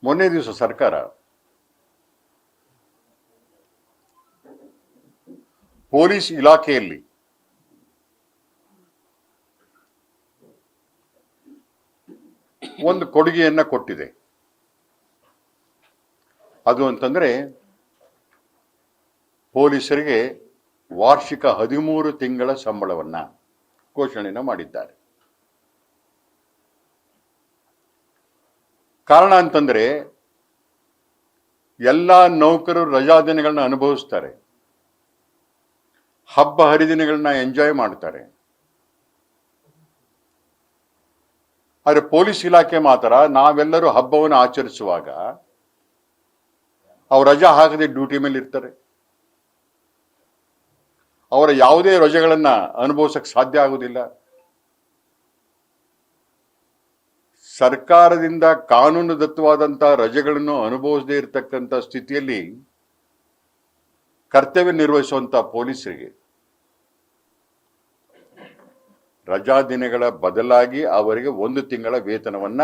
ಮೊನ್ನೆ ದಿವಸ ಸರ್ಕಾರ ಪೊಲೀಸ್ ಇಲಾಖೆಯಲ್ಲಿ ಒಂದು ಕೊಡುಗೆಯನ್ನ ಕೊಟ್ಟಿದೆ. ಅದು ಅಂತಂದ್ರೆ ಪೊಲೀಸರಿಗೆ ವಾರ್ಷಿಕ 13 ತಿಂಗಳ ಸಂಬಳವನ್ನ ಘೋಷಣೆಯನ್ನು ಮಾಡಿದ್ದಾರೆ. ಕಾರಣ ಅಂತಂದ್ರೆ ಎಲ್ಲ ನೌಕರರು ರಜಾ ದಿನಗಳನ್ನ ಅನುಭವಿಸ್ತಾರೆ, ಹಬ್ಬ ಹರಿದಿನಗಳನ್ನ ಎಂಜಾಯ್ ಮಾಡ್ತಾರೆ. ಆದರೆ ಪೊಲೀಸ್ ಇಲಾಖೆ ಮಾತ್ರ ನಾವೆಲ್ಲರೂ ಹಬ್ಬವನ್ನು ಆಚರಿಸುವಾಗ ಅವ್ರು ರಜಾ ಹಾಕದೆ ಡ್ಯೂಟಿ ಮೇಲೆ ಇರ್ತಾರೆ. ಅವರ ಯಾವುದೇ ರಜೆಗಳನ್ನ ಅನುಭವಿಸಕ್ಕೆ ಸಾಧ್ಯ ಆಗುವುದಿಲ್ಲ. ಸರ್ಕಾರದಿಂದ ಕಾನೂನುದತ್ತವಾದಂತಹ ರಜೆಗಳನ್ನು ಅನುಭವಿಸದೇ ಇರತಕ್ಕಂಥ ಸ್ಥಿತಿಯಲ್ಲಿ ಕರ್ತವ್ಯ ನಿರ್ವಹಿಸುವಂತ ಪೊಲೀಸರಿಗೆ ರಜಾ ದಿನಗಳ ಬದಲಾಗಿ ಅವರಿಗೆ 1 ತಿಂಗಳ ವೇತನವನ್ನ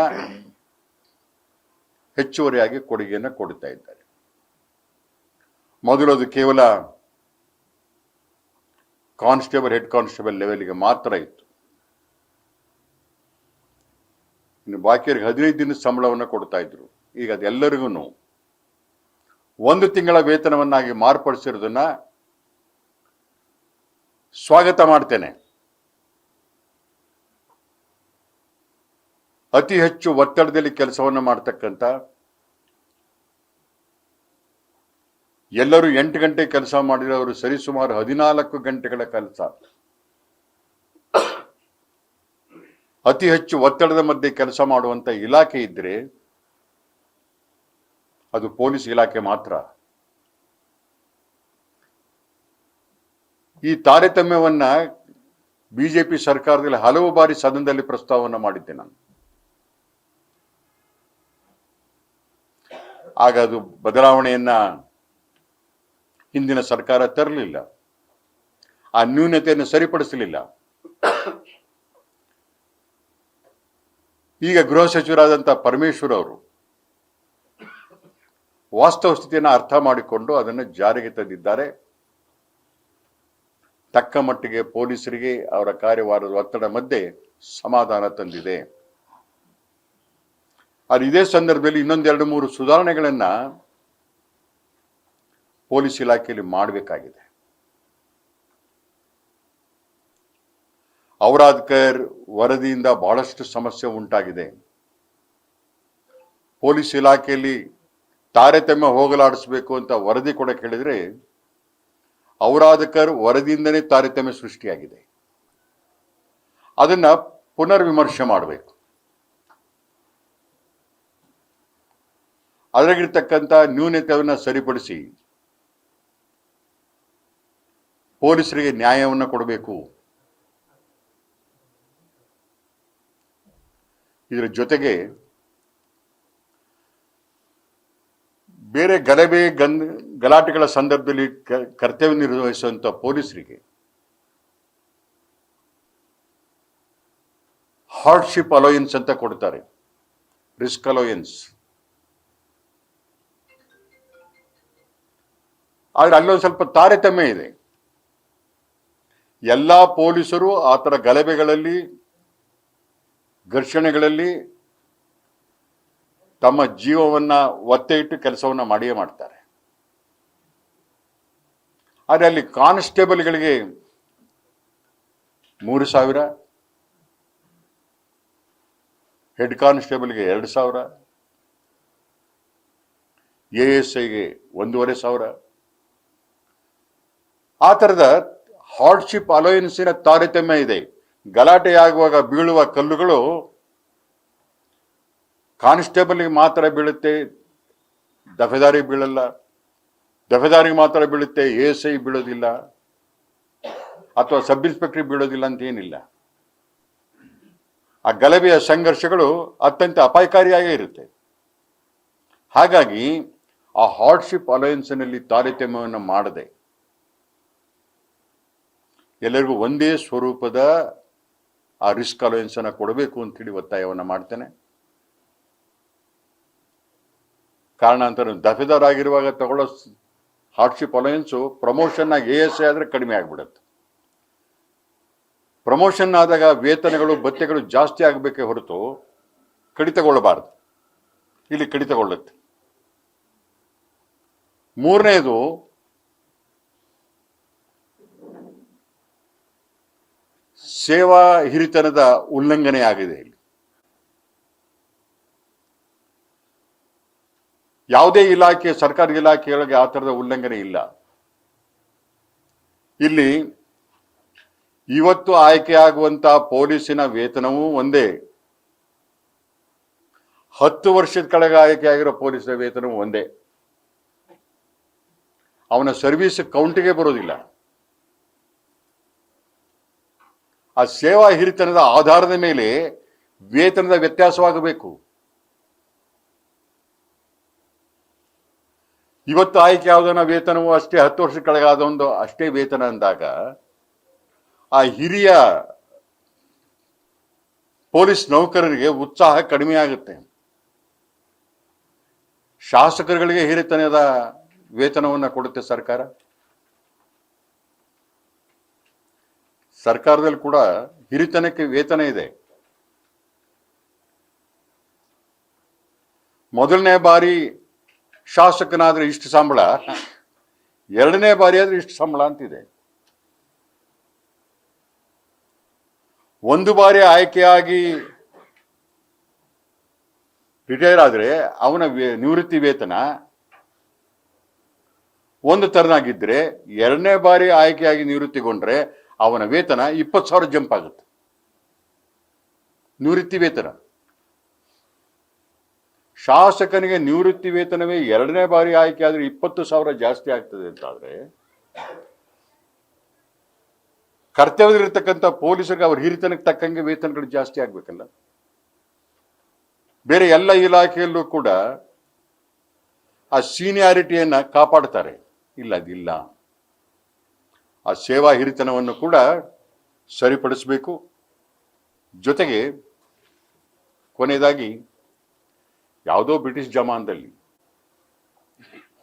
ಹೆಚ್ಚುವರಿಯಾಗಿ ಕೊಡುಗೆಯನ್ನು ಕೊಡ್ತಾ ಇದ್ದಾರೆ. ಮೊದಲು ಅದು ಕೇವಲ ಕಾನ್ಸ್ಟೇಬಲ್, ಹೆಡ್ ಕಾನ್ಸ್ಟೇಬಲ್ ಲೆವೆಲ್ಗೆ ಮಾತ್ರ ಇತ್ತು. ಇನ್ನು ಬಾಕಿಯವರಿಗೆ 15 ದಿನದ ಸಂಬಳವನ್ನು ಕೊಡ್ತಾ ಇದ್ರು. ಈಗ ಅದೆಲ್ಲರಿಗೂ 1 ತಿಂಗಳ ವೇತನವನ್ನಾಗಿ ಮಾರ್ಪಡಿಸಿರೋದನ್ನ ಸ್ವಾಗತ ಮಾಡ್ತೇನೆ. ಅತಿ ಹೆಚ್ಚು ಒತ್ತಡದಲ್ಲಿ ಕೆಲಸವನ್ನು ಮಾಡ್ತಕ್ಕಂಥ, ಎಲ್ಲರೂ 8 ಗಂಟೆ ಕೆಲಸ ಮಾಡಿದ್ರೆ ಅವರು ಸರಿಸುಮಾರು 14 ಗಂಟೆಗಳ ಕೆಲಸ, ಅತಿ ಹೆಚ್ಚು ಒತ್ತಡದ ಮಧ್ಯೆ ಕೆಲಸ ಮಾಡುವಂತ ಇಲಾಖೆ ಇದ್ರೆ ಅದು ಪೊಲೀಸ್ ಇಲಾಖೆ ಮಾತ್ರ. ಈ ತಾರತಮ್ಯವನ್ನ ಬಿಜೆಪಿ ಸರ್ಕಾರದಲ್ಲಿ ಹಲವು ಬಾರಿ ಸದನದಲ್ಲಿ ಪ್ರಸ್ತಾವವನ್ನು ಮಾಡಿದ್ದೆ ನಾನು. ಆಗ ಅದು ಬದಲಾವಣೆಯನ್ನ ಹಿಂದಿನ ಸರ್ಕಾರ ತರಲಿಲ್ಲ, ಆ ನ್ಯೂನತೆಯನ್ನು ಸರಿಪಡಿಸಲಿಲ್ಲ. ಈಗ ಗೃಹ ಸಚಿವರಾದಂಥ ಪರಮೇಶ್ವರ್ ಅವರು ವಾಸ್ತವ ಸ್ಥಿತಿಯನ್ನು ಅರ್ಥ ಮಾಡಿಕೊಂಡು ಅದನ್ನು ಜಾರಿಗೆ ತಂದಿದ್ದಾರೆ. ತಕ್ಕ ಮಟ್ಟಿಗೆ ಪೊಲೀಸರಿಗೆ ಅವರ ಕಾರ್ಯವಾರದ ಒತ್ತಡ ಮಧ್ಯೆ ಸಮಾಧಾನ ತಂದಿದೆ. ಆದರೆ ಇದೇ ಸಂದರ್ಭದಲ್ಲಿ ಇನ್ನೊಂದು 2-3 ಸುಧಾರಣೆಗಳನ್ನ ಪೊಲೀಸ್ ಇಲಾಖೆಯಲ್ಲಿ ಮಾಡಬೇಕಾಗಿದೆ. ಔರಾದ್ಕರ್ ವರದಿಯಿಂದ ಬಹಳಷ್ಟು ಸಮಸ್ಯೆ ಉಂಟಾಗಿದೆ. ಪೊಲೀಸ್ ಇಲಾಖೆಯಲ್ಲಿ ತಾರತಮ್ಯ ಹೋಗಲಾಡಿಸಬೇಕು ಅಂತ ವರದಿ ಕೂಡ ಕೇಳಿದ್ರೆ ಔರಾದ್ಕರ್ ವರದಿಯಿಂದನೇ ತಾರತಮ್ಯ ಸೃಷ್ಟಿಯಾಗಿದೆ. ಅದನ್ನ ಪುನರ್ವಿಮರ್ಶೆ ಮಾಡಬೇಕು. ಅದರಾಗಿರ್ತಕ್ಕಂಥ ನ್ಯೂನತೆಯನ್ನು ಸರಿಪಡಿಸಿ ಪೊಲೀಸರಿಗೆ ನ್ಯಾಯವನ್ನು ಕೊಡಬೇಕು. ಇದರ ಜೊತೆಗೆ ಬೇರೆ ಗಲಾಟೆಗಳ ಸಂದರ್ಭದಲ್ಲಿ ಕರ್ತವ್ಯ ನಿರ್ವಹಿಸುವಂತ ಪೊಲೀಸರಿಗೆ ಹಾರ್ಡ್ಶಿಪ್ ಅಲೋಯನ್ಸ್ ಅಂತ ಕೊಡ್ತಾರೆ, ರಿಸ್ಕ್ ಅಲೋಯನ್ಸ್. ಆದ್ರೆ ಅಲ್ಲೊಂದು ಸ್ವಲ್ಪ ತಾರತಮ್ಯ ಇದೆ. ಎಲ್ಲಾ ಪೊಲೀಸರು ಆ ಥರ ಗಲಭೆಗಳಲ್ಲಿ, ಘರ್ಷಣೆಗಳಲ್ಲಿ ತಮ್ಮ ಜೀವವನ್ನ ಒತ್ತೆ ಇಟ್ಟು ಕೆಲಸವನ್ನ ಮಾಡಿಯೇ ಮಾಡ್ತಾರೆ. ಆದರೆ ಅಲ್ಲಿ ಕಾನ್ಸ್ಟೇಬಲ್ಗಳಿಗೆ 3,000, ಹೆಡ್ ಕಾನ್ಸ್ಟೇಬಲ್ಗೆ 2,000, ASIಗೆ 1,500. ಆ ಥರದ ಹಾರ್ಡ್ಶಿಪ್ ಅಲೋಯನ್ಸಿನ ತಾರತಮ್ಯ ಇದೆ. ಗಲಾಟೆಯಾಗುವಾಗ ಬೀಳುವ ಕಲ್ಲುಗಳು ಕಾನ್ಸ್ಟೇಬಲ್ಗೆ ಮಾತ್ರ ಬೀಳುತ್ತೆ, ದಫೆದಾರಿಗೆ ಬೀಳಲ್ಲ. ದಫೆದಾರಿಗೆ ಮಾತ್ರ ಬೀಳುತ್ತೆ, ASI ಬೀಳೋದಿಲ್ಲ, ಅಥವಾ ಸಬ್ ಇನ್ಸ್ಪೆಕ್ಟರ್ ಬೀಳೋದಿಲ್ಲ ಅಂತ ಏನಿಲ್ಲ. ಆ ಗಲಭೆಯ ಸಂಘರ್ಷಗಳು ಅತ್ಯಂತ ಅಪಾಯಕಾರಿಯಾಗೇ ಇರುತ್ತೆ. ಹಾಗಾಗಿ ಆ ಹಾರ್ಡ್ಶಿಪ್ ಅಲೋಯನ್ಸ್ನಲ್ಲಿ ತಾರತಮ್ಯವನ್ನು ಮಾಡದೆ ಎಲ್ಲರಿಗೂ ಒಂದೇ ಸ್ವರೂಪದ ಆ ರಿಸ್ಕ್ ಅಲೋಯನ್ಸ್ ಅನ್ನು ಕೊಡಬೇಕು ಅಂತೇಳಿ ಒತ್ತಾಯವನ್ನು ಮಾಡ್ತೇನೆ. ಕಾರಣಾಂತರ ದಫೆದಾರ್ ಆಗಿರುವಾಗ ತಗೊಳ್ಳೋ ಹಾರ್ಡ್ಶಿಪ್ ಅಲಯನ್ಸು ಪ್ರಮೋಷನ್ ಆಗಿ ASI ಆದರೆ ಕಡಿಮೆ ಆಗಿಬಿಡುತ್ತೆ. ಪ್ರಮೋಷನ್ ಆದಾಗ ವೇತನಗಳು ಭತ್ಯೆಗಳು ಜಾಸ್ತಿ ಆಗಬೇಕೇ ಹೊರತು ಕಡಿತಗೊಳ್ಳಬಾರದು. ಇಲ್ಲಿ ಕಡಿತಗೊಳ್ಳುತ್ತೆ. ಮೂರನೇದು, ಸೇವಾ ಹಿರಿತನದ ಉಲ್ಲಂಘನೆ ಆಗಿದೆ. ಇಲ್ಲಿ ಯಾವುದೇ ಇಲಾಖೆ, ಸರ್ಕಾರಿ ಇಲಾಖೆಗಳಿಗೆ ಆ ಥರದ ಉಲ್ಲಂಘನೆ ಇಲ್ಲ. ಇಲ್ಲಿ ಇವತ್ತು ಆಯ್ಕೆಯಾಗುವಂತಹ ಪೊಲೀಸಿನ ವೇತನವೂ ಒಂದೇ, 10 ವರ್ಷದ ಕೆಳಗೆ ಆಯ್ಕೆಯಾಗಿರೋ ಪೊಲೀಸರ ವೇತನವೂ ಒಂದೇ. ಅವನ ಸರ್ವಿಸ್ ಕೌಂಟಿಗೆ ಬರೋದಿಲ್ಲ. ಆ ಸೇವಾ ಹಿರಿತನದ ಆಧಾರದ ಮೇಲೆ ವೇತನದ ವ್ಯತ್ಯಾಸವಾಗಬೇಕು. ಇವತ್ತು ಆಯ್ಕೆ ಯಾವುದನ್ನ ವೇತನವೂ ಅಷ್ಟೇ, 10 ವರ್ಷದ ಕೆಳಗಾದೊಂದು ಅಷ್ಟೇ ವೇತನ ಅಂದಾಗ ಆ ಹಿರಿಯ ಪೊಲೀಸ್ ನೌಕರರಿಗೆ ಉತ್ಸಾಹ ಕಡಿಮೆ ಆಗುತ್ತೆ. ಶಾಸಕರುಗಳಿಗೆ ಹಿರಿತನದ ವೇತನವನ್ನು ಕೊಡುತ್ತೆ ಸರ್ಕಾರ. ಸರ್ಕಾರದಲ್ಲಿ ಕೂಡ ಹಿರಿತನಕ್ಕೆ ವೇತನ ಇದೆ. ಮೊದಲನೇ ಬಾರಿ ಶಾಸಕನಾದ್ರೆ ಇಷ್ಟು ಸಂಬಳ, ಎರಡನೇ ಬಾರಿ ಆದ್ರೆ ಇಷ್ಟು ಸಂಬಳ ಅಂತಿದೆ. ಒಂದು ಬಾರಿ ಆಯ್ಕೆಯಾಗಿ ರಿಟೈರ್ ಆದ್ರೆ ಅವನ ನಿವೃತ್ತಿ ವೇತನ ಒಂದು ತರನಾಗಿದ್ರೆ, ಎರಡನೇ ಬಾರಿ ಆಯ್ಕೆಯಾಗಿ ನಿವೃತ್ತಿಗೊಂಡ್ರೆ ಅವನ ವೇತನ 20,000 ಜಂಪ್ ಆಗುತ್ತೆ. ನಿವೃತ್ತಿ ವೇತನ. ಶಾಸಕನಿಗೆ ನಿವೃತ್ತಿ ವೇತನವೇ ಎರಡನೇ ಬಾರಿ ಆಯ್ಕೆ ಆದ್ರೆ 20,000 ಜಾಸ್ತಿ ಆಗ್ತದೆ ಅಂತಾದ್ರೆ, ಕರ್ತವ್ಯದಲ್ಲಿರ್ತಕ್ಕಂಥ ಪೊಲೀಸರಿಗೆ ಅವ್ರ ಹಿರಿತನಕ್ಕೆ ತಕ್ಕಂಗೆ ವೇತನಗಳು ಜಾಸ್ತಿ ಆಗ್ಬೇಕಲ್ಲ. ಬೇರೆ ಎಲ್ಲ ಇಲಾಖೆಯಲ್ಲೂ ಕೂಡ ಆ ಸೀನಿಯಾರಿಟಿಯನ್ನ ಕಾಪಾಡ್ತಾರೆ. ಇಲ್ಲ, ಅದಿಲ್ಲ. ಆ ಸೇವಾ ಹಿರಿತನವನ್ನು ಕೂಡ ಸರಿಪಡಿಸಬೇಕು. ಜೊತೆಗೆ ಕೊನೆಯದಾಗಿ, ಯಾವುದೋ ಬ್ರಿಟಿಷ್ ಜಮಾನದಲ್ಲಿ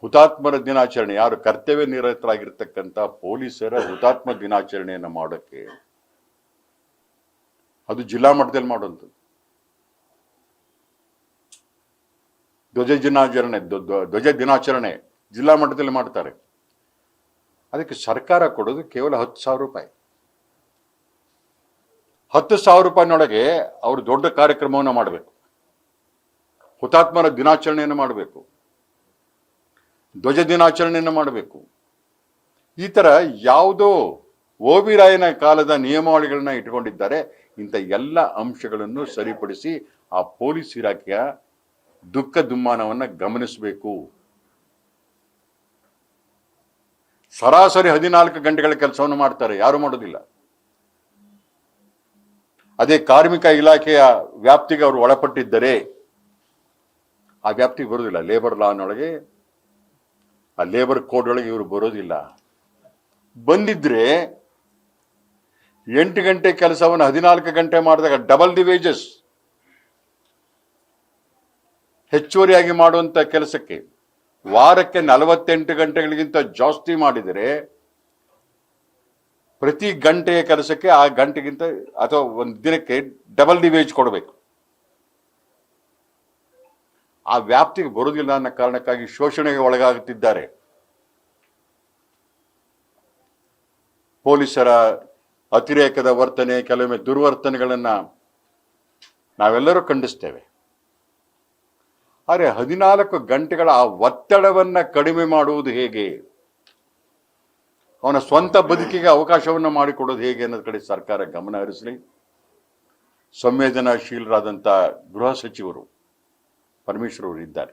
ಹುತಾತ್ಮರ ದಿನಾಚರಣೆ, ಯಾರು ಕರ್ತವ್ಯ ನಿರತರಾಗಿರ್ತಕ್ಕಂಥ ಪೊಲೀಸರ ಹುತಾತ್ಮ ದಿನಾಚರಣೆಯನ್ನು ಮಾಡೋಕ್ಕೆ ಅದು ಜಿಲ್ಲಾ ಮಟ್ಟದಲ್ಲಿ ಮಾಡುವಂಥದ್ದು. ಧ್ವಜ ದಿನಾಚರಣೆ ಜಿಲ್ಲಾ ಮಟ್ಟದಲ್ಲಿ ಮಾಡ್ತಾರೆ. ಅದಕ್ಕೆ ಸರ್ಕಾರ ಕೊಡೋದು ಕೇವಲ 10,000 ರೂಪಾಯಿ. 10,000 ರೂಪಾಯಿನೊಳಗೆ ಅವರು ದೊಡ್ಡ ಕಾರ್ಯಕ್ರಮವನ್ನು ಮಾಡಬೇಕು. ಹುತಾತ್ಮರ ದಿನಾಚರಣೆಯನ್ನು ಮಾಡಬೇಕು, ಧ್ವಜ ದಿನಾಚರಣೆಯನ್ನು ಮಾಡಬೇಕು. ಈ ತರ ಯಾವುದೋ ಓಬಿ ರಾಯನ ಕಾಲದ ನಿಯಮಾವಳಿಗಳನ್ನ ಇಟ್ಕೊಂಡಿದ್ದಾರೆ. ಇಂಥ ಎಲ್ಲ ಅಂಶಗಳನ್ನು ಸರಿಪಡಿಸಿ ಆ ಪೊಲೀಸ್ ಇಲಾಖೆಯ ದುಃಖ ದುಮ್ಮಾನವನ್ನು ಗಮನಿಸಬೇಕು. ಸರಾಸರಿ 14 ಗಂಟೆಗಳ ಕೆಲಸವನ್ನು ಮಾಡ್ತಾರೆ, ಯಾರು ಮಾಡೋದಿಲ್ಲ. ಅದೇ ಕಾರ್ಮಿಕ ಇಲಾಖೆಯ ವ್ಯಾಪ್ತಿಗೆ ಅವರು ಒಳಪಟ್ಟಿದ್ದರೆ ಆ ವ್ಯಾಪ್ತಿಗೆ ಬರೋದಿಲ್ಲ. ಲೇಬರ್ ಲಾನೊಳಗೆ, ಆ ಲೇಬರ್ ಕೋಡ್ ಒಳಗೆ ಇವರು ಬರೋದಿಲ್ಲ. ಬಂದಿದ್ರೆ 8 ಗಂಟೆ ಕೆಲಸವನ್ನು 14 ಗಂಟೆ ಮಾಡಿದಾಗ ಡಬಲ್ ದಿ ವೇಜಸ್. ಹೆಚ್ಚುವರಿಯಾಗಿ ಮಾಡುವಂತ ಕೆಲಸಕ್ಕೆ ವಾರಕ್ಕೆ 48 ಗಂಟೆಗಳಿಗಿಂತ ಜಾಸ್ತಿ ಮಾಡಿದರೆ ಪ್ರತಿ ಗಂಟೆಯ ಕೆಲಸಕ್ಕೆ ಆ ಗಂಟೆಗಿಂತ ಅಥವಾ ಒಂದು ದಿನಕ್ಕೆ ಡಬಲ್ ದಿ ವೇಜ್ ಕೊಡಬೇಕು. ಆ ವ್ಯಾಪ್ತಿಗೆ ಬರುವುದಿಲ್ಲ ಅನ್ನೋ ಕಾರಣಕ್ಕಾಗಿ ಶೋಷಣೆಗೆ ಒಳಗಾಗುತ್ತಿದ್ದಾರೆ. ಪೊಲೀಸರ ಅತಿರೇಕದ ವರ್ತನೆ, ಕೆಲವೊಮ್ಮೆ ದುರ್ವರ್ತನೆಗಳನ್ನ ನಾವೆಲ್ಲರೂ ಖಂಡಿಸ್ತೇವೆ. ಆದರೆ 14 ಗಂಟೆಗಳ ಆ ಒತ್ತಡವನ್ನ ಕಡಿಮೆ ಮಾಡುವುದು ಹೇಗೆ, ಅವನ ಸ್ವಂತ ಬದುಕಿಗೆ ಅವಕಾಶವನ್ನು ಮಾಡಿಕೊಡೋದು ಹೇಗೆ ಅನ್ನೋದ್ ಕಡೆ ಸರ್ಕಾರ ಗಮನ ಹರಿಸಲಿ. ಸಂವೇದನಾಶೀಲರಾದಂಥ ಗೃಹ ಸಚಿವರು ಪರಮೇಶ್ವರ್ ಅವರು ಇದ್ದಾರೆ.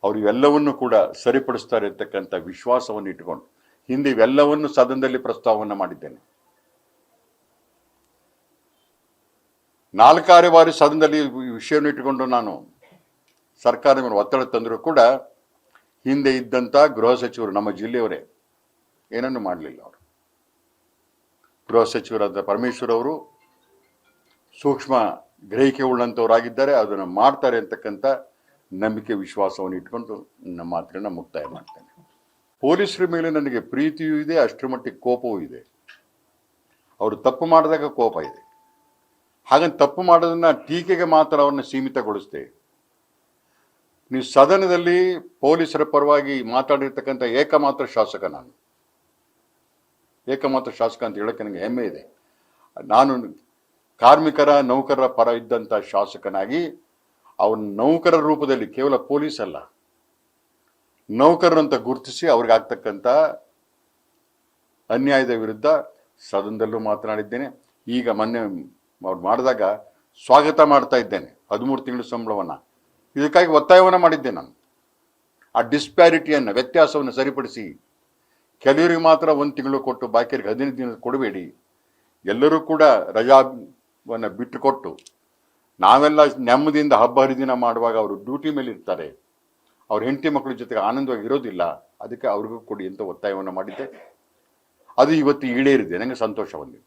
ಅವರು ಇವೆಲ್ಲವನ್ನು ಕೂಡ ಸರಿಪಡಿಸ್ತಾರೆ ಅಂತಕ್ಕಂಥ ವಿಶ್ವಾಸವನ್ನು ಇಟ್ಟುಕೊಂಡು ಹಿಂದೆ ಇವೆಲ್ಲವನ್ನು ಸದನದಲ್ಲಿ ಪ್ರಸ್ತಾವವನ್ನು ಮಾಡಿದ್ದೇನೆ. 4 ಬಾರಿ ಸದನದಲ್ಲಿ ಈ ವಿಷಯವನ್ನು ಇಟ್ಟುಕೊಂಡು ನಾನು ಸರ್ಕಾರದ ಮೇಲೆ ಒತ್ತಡ ತಂದರೂ ಕೂಡ ಹಿಂದೆ ಇದ್ದಂಥ ಗೃಹ ಸಚಿವರು, ನಮ್ಮ ಜಿಲ್ಲೆಯವರೇ, ಏನನ್ನು ಮಾಡಲಿಲ್ಲ. ಅವರು ಗೃಹ ಸಚಿವರಾದ ಪರಮೇಶ್ವರ್ ಅವರು ಸೂಕ್ಷ್ಮ ಗ್ರಹಿಕೆ ಉಳ್ಳಂಥವರಾಗಿದ್ದಾರೆ, ಅದನ್ನು ಮಾಡ್ತಾರೆ ಅಂತಕ್ಕಂಥ ನಂಬಿಕೆ ವಿಶ್ವಾಸವನ್ನು ಇಟ್ಕೊಂಡು ನಮ್ಮ ಮಾತುಗಳನ್ನ ಮುಕ್ತಾಯ ಮಾಡ್ತೇನೆ. ಪೊಲೀಸರ ಮೇಲೆ ನನಗೆ ಪ್ರೀತಿಯೂ ಇದೆ, ಅಷ್ಟರ ಮಟ್ಟಿಗೆ ಕೋಪವೂ ಇದೆ. ಅವರು ತಪ್ಪು ಮಾಡಿದಾಗ ಕೋಪ ಇದೆ. ಹಾಗಂತ ತಪ್ಪು ಮಾಡೋದನ್ನ ಟೀಕೆಗೆ ಮಾತ್ರ ಅವ್ರನ್ನ ಸೀಮಿತಗೊಳಿಸ್ದೆ. ನೀವು ಸದನದಲ್ಲಿ ಪೊಲೀಸರ ಪರವಾಗಿ ಮಾತಾಡಿರ್ತಕ್ಕಂಥ ಏಕಮಾತ್ರ ಶಾಸಕ ನಾನು. ಏಕಮಾತ್ರ ಶಾಸಕ ಅಂತ ಹೇಳಕ್ಕೆ ನನಗೆ ಹೆಮ್ಮೆ ಇದೆ. ನಾನು ಕಾರ್ಮಿಕರ ನೌಕರರ ಪರ ಇದ್ದಂಥ ಶಾಸಕನಾಗಿ ಅವನ ನೌಕರರ ರೂಪದಲ್ಲಿ, ಕೇವಲ ಪೊಲೀಸ್ ಅಲ್ಲ, ನೌಕರರಂತ ಗುರುತಿಸಿ ಅವ್ರಿಗೆ ಆಗ್ತಕ್ಕಂಥ ಅನ್ಯಾಯದ ವಿರುದ್ಧ ಸದನದಲ್ಲೂ ಮಾತನಾಡಿದ್ದೇನೆ. ಈಗ ಮೊನ್ನೆ ಅವ್ರು ಮಾಡಿದಾಗ ಸ್ವಾಗತ ಮಾಡ್ತಾ ಇದ್ದೇನೆ 13 ತಿಂಗಳ ಸಂಬಳವನ್ನ. ಇದಕ್ಕಾಗಿ ಒತ್ತಾಯವನ್ನು ಮಾಡಿದ್ದೆ ನಾನು. ಆ ಡಿಸ್ಪ್ಯಾರಿಟಿಯನ್ನು, ವ್ಯತ್ಯಾಸವನ್ನು ಸರಿಪಡಿಸಿ, ಕೆಲವರಿಗೆ ಮಾತ್ರ 1 ತಿಂಗಳು ಕೊಟ್ಟು ಬಾಕಿಯವರಿಗೆ 15 ದಿನ ಕೊಡಬೇಡಿ. ಎಲ್ಲರೂ ಕೂಡ ರಜಾವನ್ನು ಬಿಟ್ಟುಕೊಟ್ಟು ನಾವೆಲ್ಲ ನೆಮ್ಮದಿಯಿಂದ ಹಬ್ಬ ಹರಿದಿನ ಮಾಡುವಾಗ ಅವರು ಡ್ಯೂಟಿ ಮೇಲೆ ಇರ್ತಾರೆ, ಅವ್ರ ಹೆಂಡತಿ ಮಕ್ಕಳ ಜೊತೆಗೆ ಆನಂದವಾಗಿ ಇರೋದಿಲ್ಲ. ಅದಕ್ಕೆ ಅವ್ರಿಗೂ ಕೊಡಿ ಅಂತ ಒತ್ತಾಯವನ್ನು ಮಾಡಿದ್ದೆ. ಅದು ಇವತ್ತು ಈಡೇರಿದೆ. ನನಗೆ ಸಂತೋಷ ಹೊಂದಿದೆ.